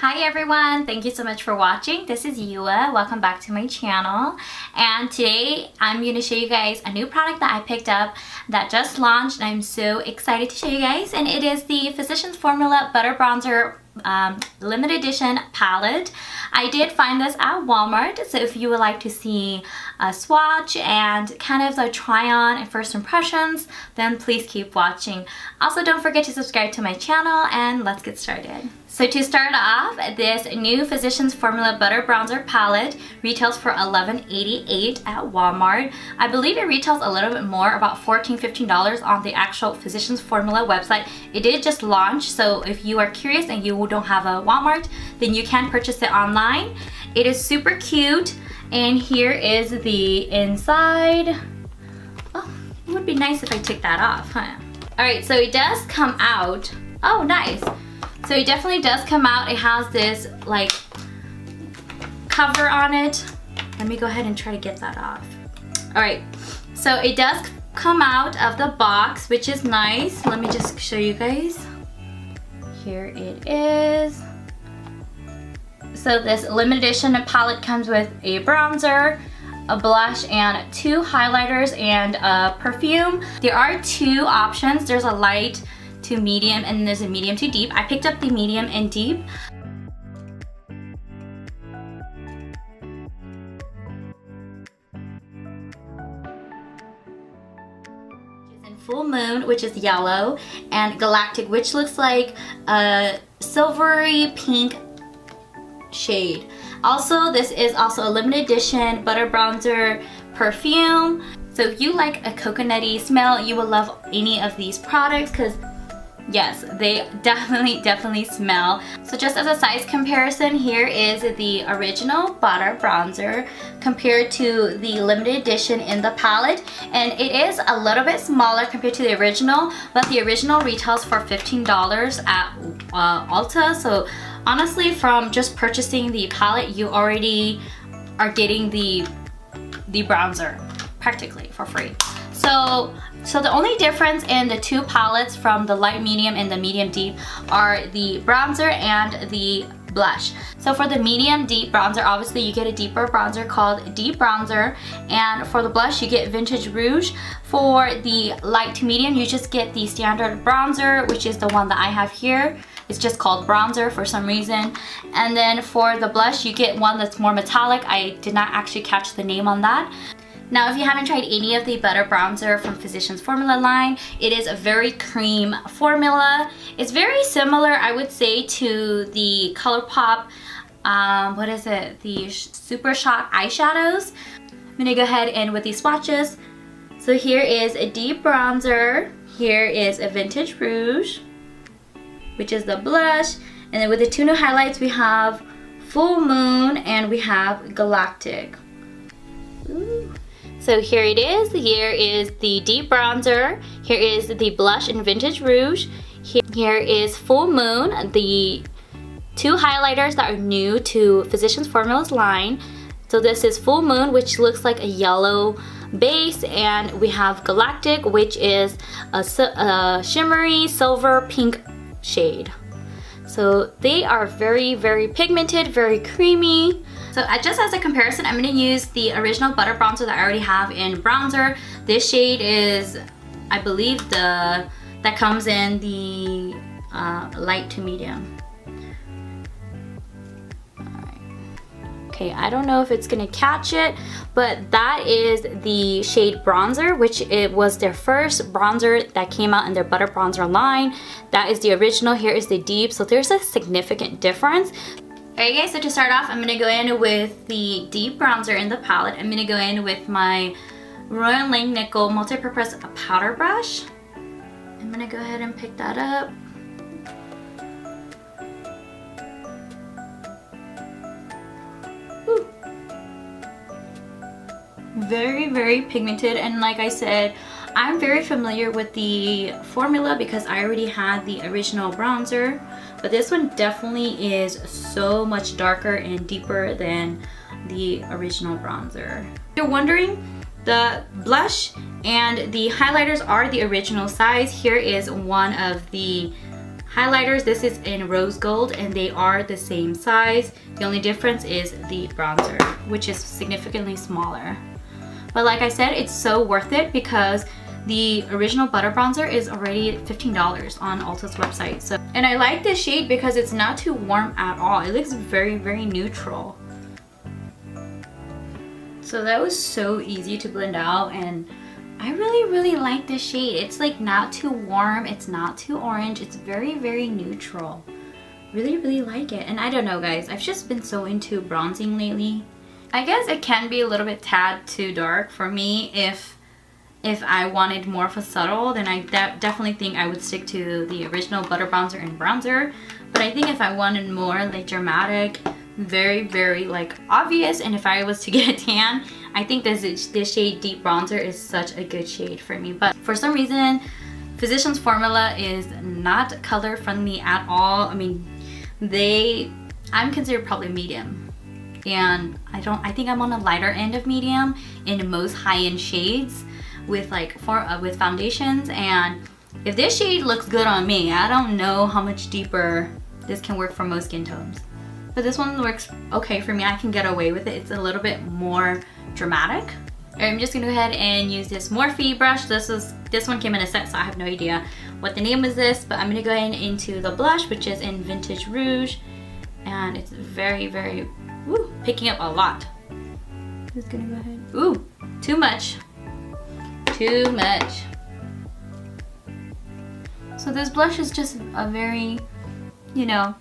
Hi everyone, thank you so much for watching. This is Yua. Welcome back to my channel. And today I'm going to show you guys a new product that I picked up that just launched. I'm so excited to show you guys, and it is the Physicians Formula Butter Bronzer limited edition palette. I did find this at Walmart, so if you would like to see a swatch and kind of the try on and first impressions, then please keep watching. Also, don't forget to subscribe to my channel, and let's get started. So to start off, this new Physicians Formula Butter Bronzer palette retails for $11.88 at Walmart. I believe it retails a little bit more, about $14–15 on the actual Physicians Formula website. It did just launch, so if you are curious and you don't have a Walmart, then you can purchase it online. It is super cute, and here is the inside. Oh, it would be nice if I took that off, huh? Alright, so it does come out. Oh, nice. So it definitely does come out. It has this like cover on it. Let me go ahead and try to get that off. Alright, so it does come out of the box, which is nice. Let me just show you guys. Here it is. So this limited edition palette comes with a bronzer, a blush, and 2 highlighters and a perfume. There are 2 options. There's a light to medium and there's a medium to deep. I picked up the medium and deep. In Full Moon, which is yellow, and Galactic, which looks like a silvery pink shade. Also, this is also a limited edition butter bronzer perfume. So if you like a coconutty smell, you will love any of these products because yes, they definitely smell. So just as a size comparison, here is the original butter bronzer compared to the limited edition in the palette, and it is a little bit smaller compared to the original, but the original retails for $15 at ULTA. So honestly, from just purchasing the palette, you already are getting the bronzer practically for free. So the only difference in the 2 palettes from the light medium and the medium deep are the bronzer and the blush. So for the medium deep bronzer, obviously you get a deeper bronzer called Deep Bronzer, and for the blush you get Vintage Rouge. For the light to medium, you just get the standard bronzer, which is the one that I have here. It's just called bronzer for some reason. And then for the blush, you get one that's more metallic. I did not actually catch the name on that. Now, if you haven't tried any of the butter bronzer from Physicians Formula line, it is a very cream formula. It's very similar, I would say, to the ColourPop, what is it? The Super Shot eyeshadows. I'm gonna go ahead and with these swatches. So here is a deep bronzer. Here is a Vintage Rouge, which is the blush. And then with the 2 new highlights, we have Full Moon and we have Galactic. Ooh. So here it is. Here is the deep bronzer. Here is the blush in Vintage Rouge. Here is Full Moon, the 2 highlighters that are new to Physicians Formula's line. So this is Full Moon, which looks like a yellow base, and we have Galactic, which is a shimmery silver pink shade. So they are very pigmented, very creamy. So just as a comparison, I'm going to use the original butter bronzer that I already have in bronzer. This shade is, I believe, that comes in the light to medium. Alright. Okay, I don't know if it's going to catch it, but that is the shade bronzer, which it was their first bronzer that came out in their butter bronzer line. That is the original. Here is the deep, so there's a significant difference. Alright guys, so to start off, I'm going to go in with the deep bronzer in the palette. I'm going to go in with my Royal Langnickel multi-purpose powder brush. I'm going to go ahead and pick that up. Woo. Very pigmented, and like I said, I'm very familiar with the formula because I already had the original bronzer, but this one definitely is so much darker and deeper than the original bronzer. If you're wondering, the blush and the highlighters are the original size. Here is one of the highlighters. This is in rose gold and they are the same size. The only difference is the bronzer, which is significantly smaller. But like I said, it's so worth it because the original butter bronzer is already $15 on Ulta's website. So, and I like this shade because it's not too warm at all. It looks very, very neutral. So that was so easy to blend out, and I really, really like this shade. It's like not too warm, it's not too orange, it's very, very neutral. Really, really like it. And I don't know guys, I've just been so into bronzing lately. I guess it can be a little bit tad too dark for me. If I wanted more of a subtle, then I definitely think I would stick to the original butter bronzer and bronzer. But I think if I wanted more like dramatic, very, very like obvious, and if I was to get a tan, I think this shade Deep Bronzer is such a good shade for me. But for some reason, Physicians Formula is not color friendly at all. I mean, I'm considered probably medium, and I think I'm on the lighter end of medium in most high-end shades with with foundations. And if this shade looks good on me, I don't know how much deeper this can work for most skin tones. But this one works okay for me. I can get away with it. It's a little bit more dramatic. I'm just gonna go ahead and use this Morphe brush. This one came in a set, so I have no idea what the name is this, but I'm gonna go ahead into the blush, which is in Vintage Rouge, and it's very, very, picking up a lot. Just gonna go ahead. Ooh, too much. Too much. So this blush is just a very, you know,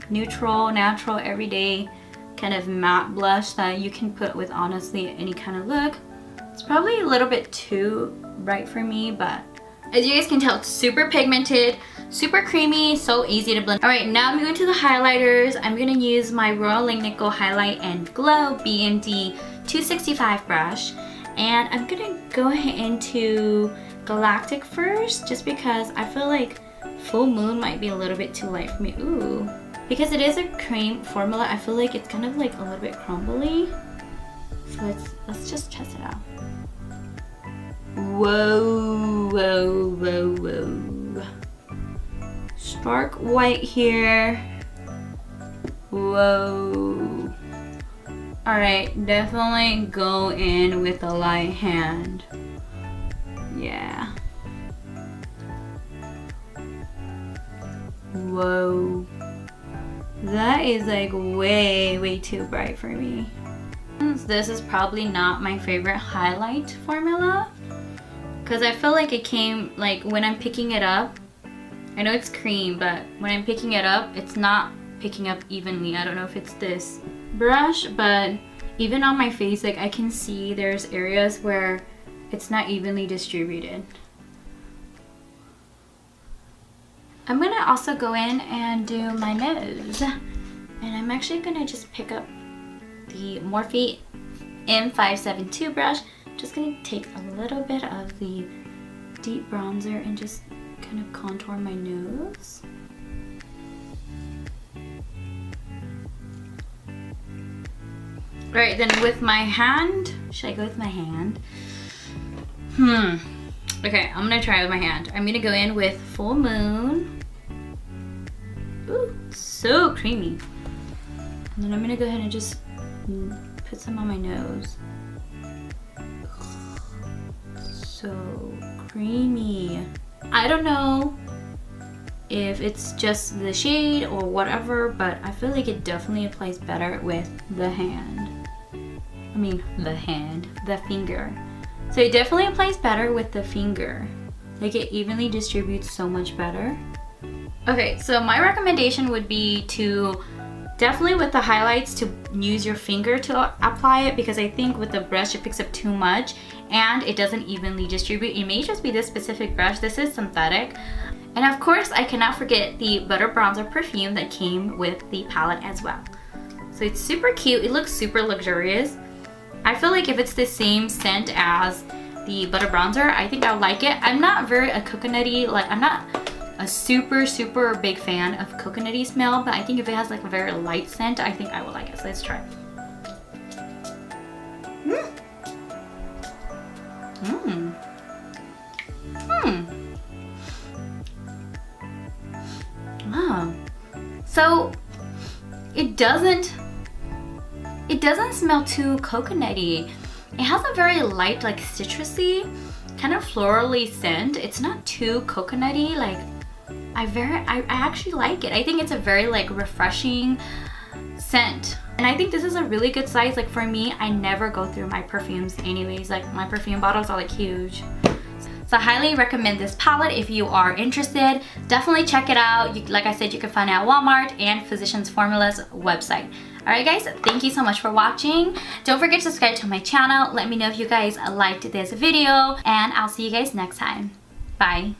neutral, natural, everyday kind of matte blush that you can put with honestly any kind of look. It's probably a little bit too bright for me, but as you guys can tell, it's super pigmented, super creamy, so easy to blend. All right, now I'm going to the highlighters. I'm gonna use my Royal Langnickel Highlight and Glow BMD 265 brush, and I'm gonna go into Galactic first, just because I feel like Full Moon might be a little bit too light for me. Ooh. Because it is a cream formula, I feel like it's kind of like a little bit crumbly. So let's just test it out. Whoa, whoa, whoa, whoa. Stark white here. Whoa. Alright, definitely go in with a light hand. Yeah. Whoa. That is like way, way too bright for me. This is probably not my favorite highlight formula, because I feel like it came, like when I'm picking it up, I know it's cream, but when I'm picking it up, it's not picking up evenly. I don't know if it's this brush, but even on my face, like I can see there's areas where it's not evenly distributed. I'm gonna also go in and do my nose, and I'm actually gonna just pick up the Morphe M572 brush. Just gonna take a little bit of the deep bronzer and just kind of contour my nose. Alright, then with my hand, should I go with my hand? Okay, I'm gonna try with my hand. I'm gonna go in with Full Moon. Ooh, so creamy. And then I'm gonna go ahead and just put some on my nose. So creamy. I don't know if it's just the shade or whatever, but I feel like it definitely applies better with the hand. I mean, the finger. So it definitely applies better with the finger. Like it evenly distributes so much better. Okay, so my recommendation would be to definitely with the highlights to use your finger to apply it, because I think with the brush it picks up too much and it doesn't evenly distribute. It may just be this specific brush. This is synthetic. And of course, I cannot forget the Butter Bronzer perfume that came with the palette as well. So it's super cute. It looks super luxurious. I feel like if it's the same scent as the Butter Bronzer, I think I'll like it. I'm not very a coconutty, like I'm not a super big fan of coconutty smell, but I think if it has like a very light scent, I think I will like it. So let's try. So it doesn't smell too coconutty. It has a very light, like citrusy, kind of florally scent. It's not too coconutty. Like I actually like it. I think it's a very like refreshing scent. And I think this is a really good size. Like for me, I never go through my perfumes anyways. Like my perfume bottles are like huge. So I highly recommend this palette if you are interested. Definitely check it out. Like I said, you can find it at Walmart and Physicians Formula's website. Alright guys, thank you so much for watching. Don't forget to subscribe to my channel. Let me know if you guys liked this video, and I'll see you guys next time. Bye.